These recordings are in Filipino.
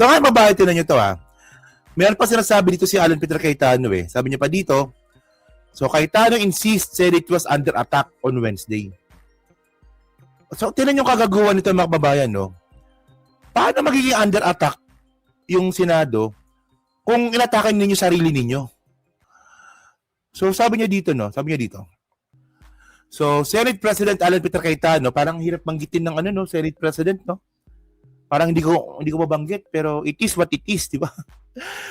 So ngayon, mabahitin na nyo to ha. Meron pa sinasabi dito si Alan Peter Cayetano eh. Sabi niya pa dito, so Cayetano insists said it was under attack on Wednesday. So tinan yung kagaguhan nito mga kababayan, no? Paano magiging under attack yung Senado kung inatakan ninyo sarili ninyo? So sabi niya dito, no? Sabi niya dito. So Senate President Alan Peter Cayetano, parang hirap banggitin ng ano, no? Senate President, no? Parang hindi ko mabanggit, pero it is what it is, di ba?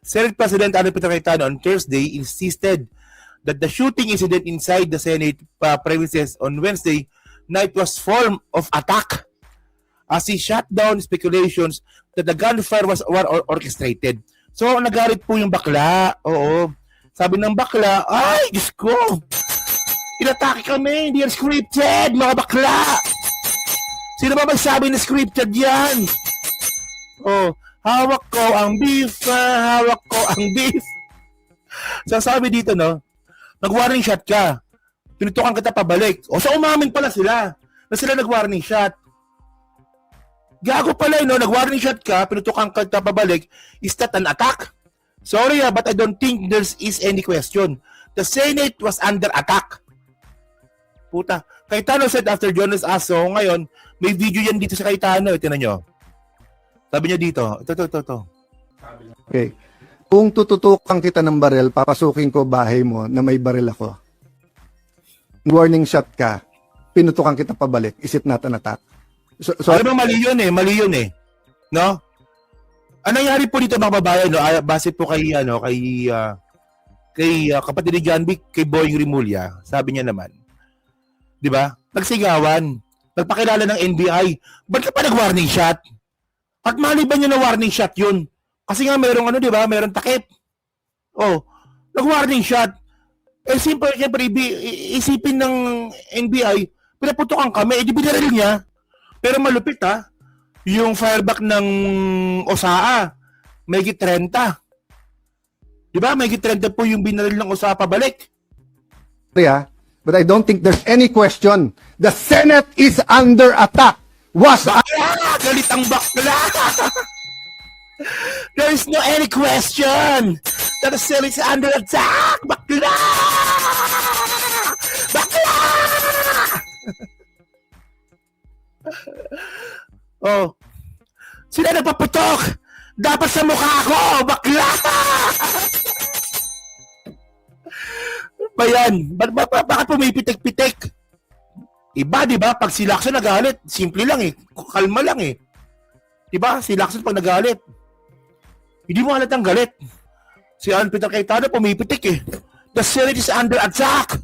Senate President Alan Peter Cayetano on Thursday insisted that the shooting incident inside the Senate premises on Wednesday night was form of attack as he shut down speculations that the gunfire was orchestrated. So, nagalit po yung bakla. Oo. Sabi ng bakla, ay, Diyos ko! Inatake kami, hindi yan scripted, mga bakla! Sino ba magsabi na scripted yan? Oh, hawak ko ang beef, hawak ko ang beef. So, sabi dito, no, nag-warning shot ka. Pinutukan kita pabalik. O, so umamin pala sila na sila nag-warning shot. Gago pala, no, nag-warning shot ka, pinutukan kita pabalik. Is that an attack? Sorry, but I don't think there is any question. The Senate was under attack. Puta. Cayetano said after Jonas Aso, ngayon, may video yan dito sa Cayetano. Tingnan nyo. Sabi niya dito. Ito. Okay. Kung tututukan kita ng barel, papasukin ko bahay mo na may barel ako. Warning shot ka, pinutukan kita pabalik. Is it not an attack? So, alam mo, mali yun eh. No? Ano nangyari po dito mga babayan, no? Base po kay kapatid ni John Vic, kay Boying Rimulya, sabi niya naman, di ba? Nagsigawan, nagpakilala ng NBI, ba't ka pa nag-warning shot? At maliban nyo na warning shot yun. Kasi nga merong ano, di ba? Merong takip. Oh, nag-warning shot. Eh, siyempre, isipin ng NBI, pinaputukan kami, di binaril niya. Pero malupit ha, yung fireback ng OSAA, may higit 30. Di ba? May higit 30 po yung binaril ng OSAA pabalik. Yeah, but I don't think there's any question. The Senate is under attack. Galit ang bakla! There is no any question that the Senate is under attack! Bakla! Bakla! Oh. Sila nagpaputok! Dapat sa mukha ko! Bakla! Bayan, bakit pumipitik-pitik? Iba, di ba? Pag si Lacson nagalit, simple lang eh. Kalma lang eh. Di ba? Si Lacson pag nagalit, hindi mo halatang galit. Si Alan Peter Cayetano pumipitik eh. The Senate is under attack.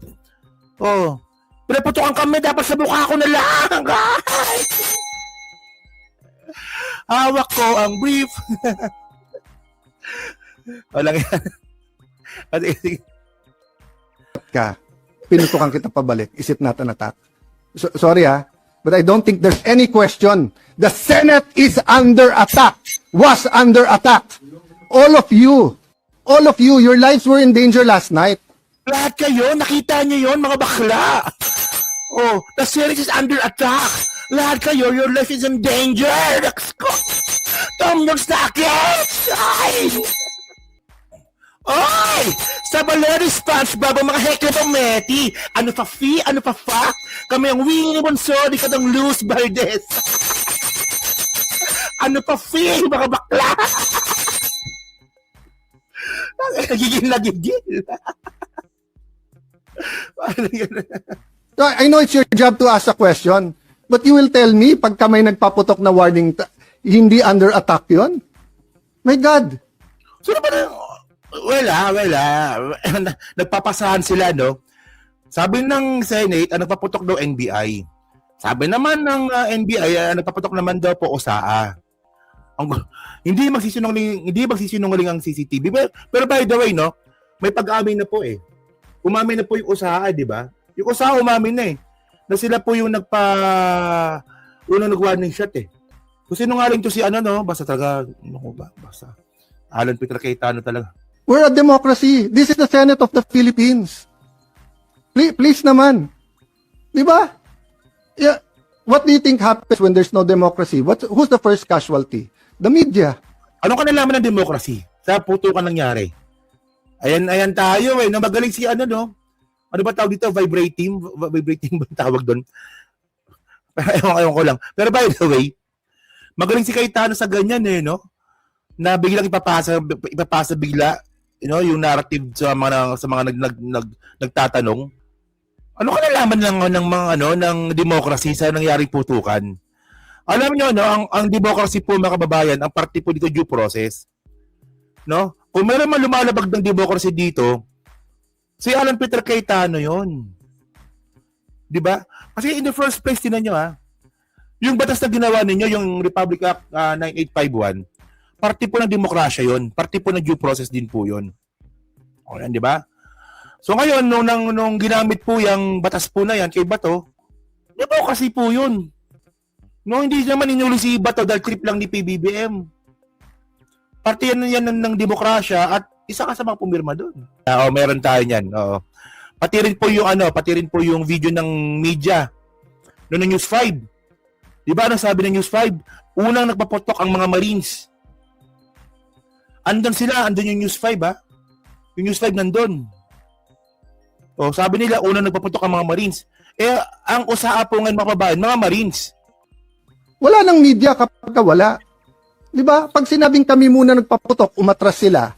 Oh. Pinaputukan kami, dapat sa mukha ko na lang. Hawak ko ang brief. Walang yan. Ka, pinutukan kita pabalik. Is it not an attack? Sorry but I don't think there's any question. The Senate is under attack. Was under attack. All of you, your lives were in danger last night. Lahat kayo, nakita niyo yon mga bakla. Oh, the Senate is under attack. Lahat kayo, your life is in danger. Tumnog sa akin! Ay! Oy! Sa Valeri SpongeBob, mga hekla ng Meti. Ano pa fi? Ano pa fa? Kami ang Winnie Monson, ikaw ng Luz Valdez. Ano pa fi? Mga bakla! Nagigil. So, I know it's your job to ask a question, but you will tell me pag may nagpaputok na warning, hindi under attack yun? My God! So, ba na? Wala. Nagpapasahan sila, no? Sabi ng Senate, nagpaputok daw NBI. Sabi naman ng NBI, nagpaputok naman daw po OSAA. Hindi magsisinungaling ang CCTV. Pero by the way, no? May pag-amin na po eh. Umamin na po yung OSAA, di ba? Yung OSAA umamin na eh. Na sila po yung unang nag-warning shot eh. Kung sinungaling to si no? Basta talaga, basta. Alan Peter Cayetano talaga. We're a democracy. This is the Senate of the Philippines. Please naman. Di ba? Yeah. What do you think happens when there's no democracy? Who's the first casualty? The media. Anong kanalaman ng democracy? Sa putukan nangyari. Ayan tayo na magaling si ano, no? Ano ba tawag dito? Vibrating ba tawag doon? Ewan ko lang. Pero by the way, magaling si Cayetano sa ganyan no? Na biglang ipapasa bigla, yung narrative sa mga nagtatanong. Ano kanalaman ng mga ng democracy sa nangyaring putukan? Alam niyo ang democracy po mga kababayan, ang parte po dito due process. No? Kung meron man lumalabag ng democracy dito, si Alan Peter Cayetano 'yon. 'Di ba? Kasi in the first place tinan niyo yung batas na ginawa ninyo, yung Republic Act 9851, parte po ng demokrasya 'yon, parte po ng due process din po 'yon. O yan, 'di ba? So ngayon nung ginamit po yung batas po na yan kay Bato, democracy po 'yun. No, hindi naman inuli si Bato dahil trip lang ni PBBM. Parte yan ng demokrasya at isa ka sa mga pumirma doon. Meron tayo niyan. Oo. Pati rin po yung video ng media noong News 5. 'Di ba ano sabi ng News 5? Unang nagpapotok ang mga Marines. Andun yung News 5 Yung News 5 nandun. Sabi nila unang nagpapotok ang mga Marines. Ang usaa po ngayon mga kababayan, mga Marines. Wala nang media kapag wala. Di ba? Pag sinabing kami muna nagpaputok, umatras sila,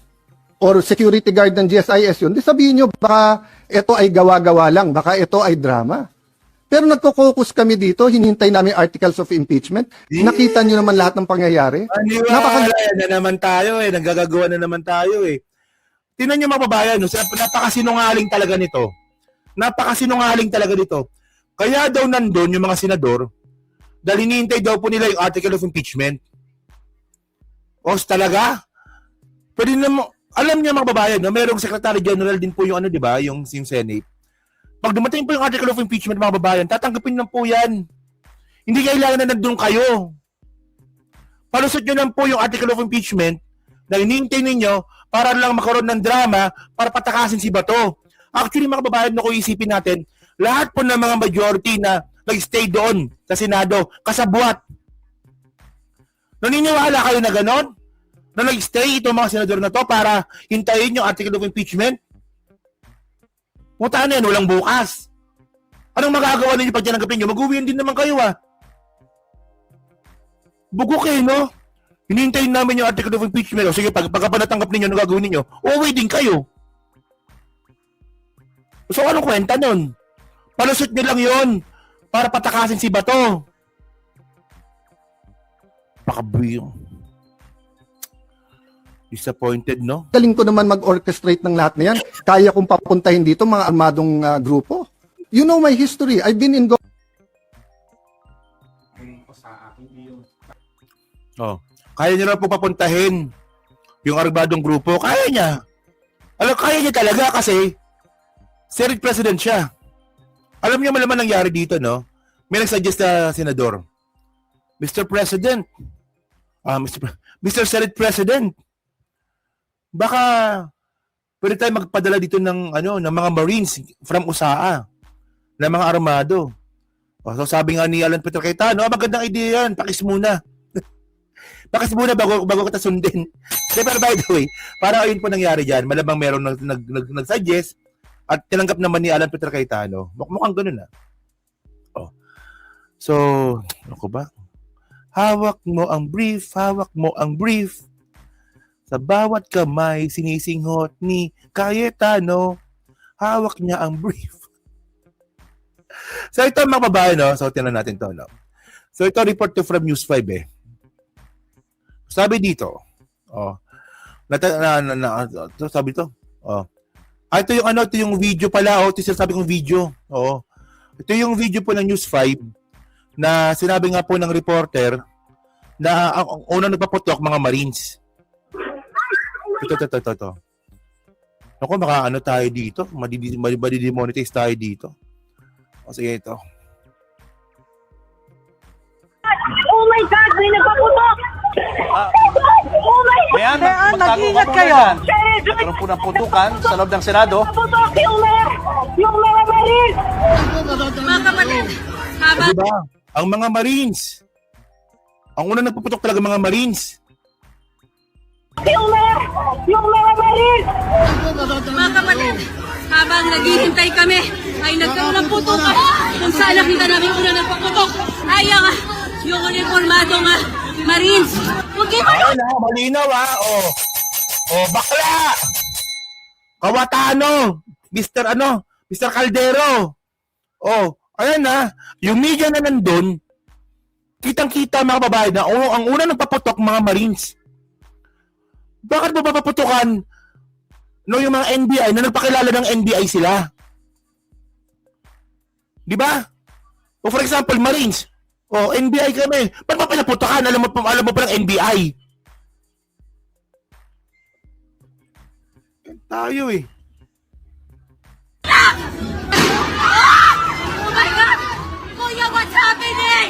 or security guard ng GSIS yun, di sabihin nyo, baka ito ay gawa-gawa lang, baka ito ay drama. Pero nagko-focus kami dito, hinihintay namin articles of impeachment. Nakita nyo naman lahat ng pangyayari. Na naman tayo Nagagagawa na naman tayo Tingnan nyo mga babayan, napakasinungaling talaga nito. Napakasinungaling talaga nito. Kaya daw nandun yung mga senador, dahil hinihintay daw po nila yung article of impeachment. Talaga? Pwede naman, alam niyo mga babayan, mayroong Secretary General din po yung di ba, yung Senate. Pag dumating po yung article of impeachment mga babayan, tatanggapin lang po yan. Hindi kailangan na nandun kayo. Palusot nyo lang po yung article of impeachment na hinihintay ninyo para lang makaroon ng drama para patakasin si Bato. Actually mga babayan, kung isipin natin, lahat po ng mga majority na nag-stay doon sa Senado, kasabwat. Naniniwala kayo na ganon? Na nag-stay itong mga senador na to para hintayin yung article of impeachment? Puta na yan, walang bukas. Anong magagawa ninyo pag tinanggapin nyo? Mag-uwian din naman kayo Bugok no? Hinintayin namin yung article of impeachment. Sige, pagka natanggap ninyo, anong gagawin ninyo? Uwi din kayo. So anong kwenta nun? Palusot nyo lang yon para patakasin si Bato. Pakabuyong. Disappointed, no? Galing ko naman mag-orchestrate ng lahat na yan. Kaya kong papuntahin dito mga armadong grupo. You know my history. I've been in Kaya niya na po papuntahin yung armadong grupo. Kaya niya. Kaya niya talaga kasi Senate President siya. Alam niyo malaman nangyari dito, no? May nagsuggest na senador. Mr. President, Mr. Senate President, baka pwede tayo magpadala dito ng mga Marines from USAA, ng mga armado. So sabi nga ni Alan Peter Cayetano, magandang idea yan, pakis muna. Pakis muna bago kita sundin. Pero by the way, para ayun po nangyari dyan, malamang meron nag-suggest at tinanggap naman ni Alan Peter Cayetano. Mukhang ganun So, ako ba? Hawak mo ang brief. Sa bawat kamay, sinisinghot ni Cayetano. Hawak niya ang brief. So, ito mga babae, no? So, tinan natin to, no? So, ito report to from News 5, Sabi dito, sabi to, ito yung ito yung video pala, ito sabi kong video, ito yung video po ng News 5, na sinabi nga po ng reporter na ang unang nagpaputok mga Marines. Ito. Ako, tayo dito. Madidemonetize tayo dito. Sige, ito. Oh my God! May nagpaputok! Oh my God! Mayan, mag-ingat kayo. Meron po ng putukan sa loob ng Senado. Nagpaputok yung mga Marines! Mga kapatid, habang Diba? Ang mga Marines. Ang unang nagpaputok talaga mga Marines. Yung mga Marines! Mga kapatid, habang naghihintay kami, ay nagkaroon ng putukan kung saan nakita namin una ng pagputok ay ang yung uniformadong Marines. Huwag kayo Ayun ha, malinaw ha. Bakla! Kawatano! Mr. Caldero. Ayan ha. Yung media na nandun, kitang-kita mga babae na, ang una nagpaputok mga Marines. Bakit mo papaputukan yung mga NBI na nagpakilala ng NBI sila? Di ba? O for example, Marines. NBI kami. Ba't mo pinaputukan? Alam mo pa ng NBI. Tayo eh. Oh my God! Kuya, what's happening?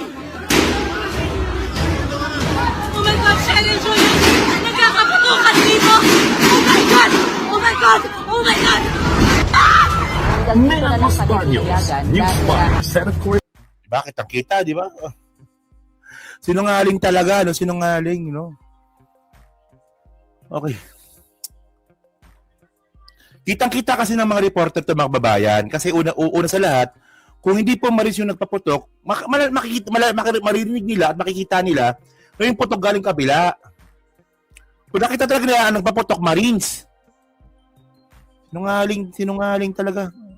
Oh my God, Shelley Julian! Nagkakaputukan dito! Oh my God! Oh my God! Oh my God! Bakit ang kita, di ba? Sinungaling talaga, sinungaling, Okay. Kitang-kita kasi ng mga reporter to mga babayan kasi una sa lahat, kung hindi po Marines yung nagpaputok, maririnig nila at makikita nila na yung putok galing kabila. Kung nakita talaga nila ang nagpaputok Marines. Sinungaling talaga.